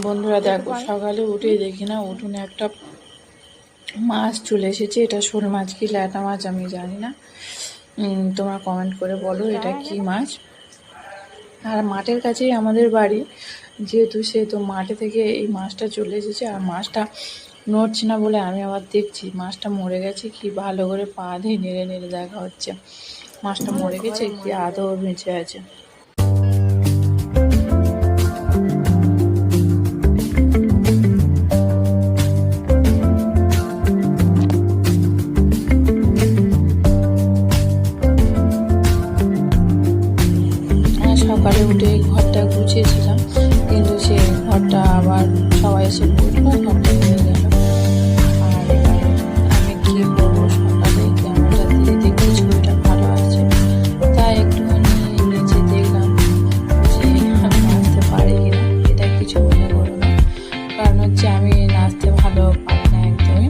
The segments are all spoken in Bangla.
বন্ধুরা দেখো, সকালে উঠেই দেখি না উঠোনে একটা মাছ চলে এসেছে। এটা শোল মাছ কি ল্যাটা মাছ আমি জানি না, তোমরা কমেন্ট করে বলো এটা কি মাছ। আর মাঠের কাছেই আমাদের বাড়ি, সেহেতু মাঠে থেকে এই মাছটা চলে এসেছে। আর মাছটা নড়ছে না বলে আমি আবার দেখছি মাছটা মরে গেছে কি, ভালো করে পা দিয়ে নেড়ে নেড়ে দেখা হচ্ছে মাছটা মরে গেছে কি আদৌ বেঁচে আছে। সকালে উঠে ঘরটা গুছিয়েছিলাম, কিন্তু সে ঘরটা আবার সবাই এসে বললো ঘরটা হয়ে গেল। আর এবার আমি কী করবো, সকালে ক্যামেরাটা দিয়ে দেখি ছবিটা ভালো আছে, তাই একটুখানি নিচে দেখলাম যে আমি নাচতে পারি কিনা। এটা কিছু মনে করো না, কারণ হচ্ছে আমি নাচতে ভালো পারি না একদমই।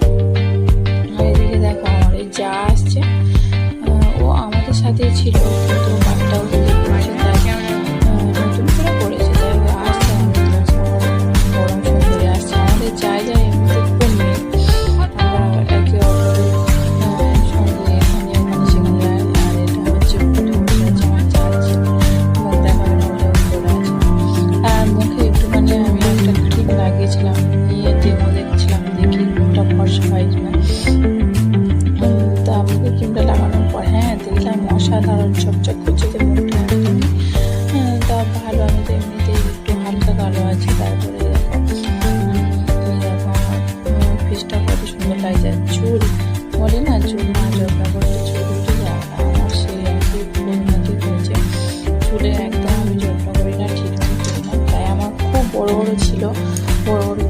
আর এদিকে দেখো আমার এই যা আসছে, ও আমাদের সাথেই ছিল, কিন্তু বাড়িটাও নতুন করে করেছে, তাই আসছে গরম সব আসছে। আমাদের জায়গায় এমনিতে খুব নেই, আমরা একে অপরের সঙ্গে এখানে ওখানে সেখানে যায়। আর এটা হচ্ছে ফুটে বসে আছে আমার চাচ্ছি, মুখ দেখাবে না বলে করে আছে। আর মুখে একটুখানি আমি একটা ক্রিম লাগিয়েছিলাম, নিয়ে ডেমো দেখছিলাম দেখি মুখটা ফর্সা হয় কিনা। তা মুখে ক্রিমটা লাগানোর পর দেখলাম অসাধারণ চকচক করছে যে মুখটা একদমই। তা ভালো, আমি তো এমনিতেই একটু হালকা কালো আছি। তারপরে দেখো আমার ফেসটা কত সুন্দর লাগছে। চুল বলে না, চুল না যত্ন করলে চুল উঠে যায় না, আমার সেই একই পরিণতি হয়েছে। চুলে একদম আমি যত্ন করি না, ঠিক করি না, তাই আমার খুব বড় বড় ছিল, বড় বড়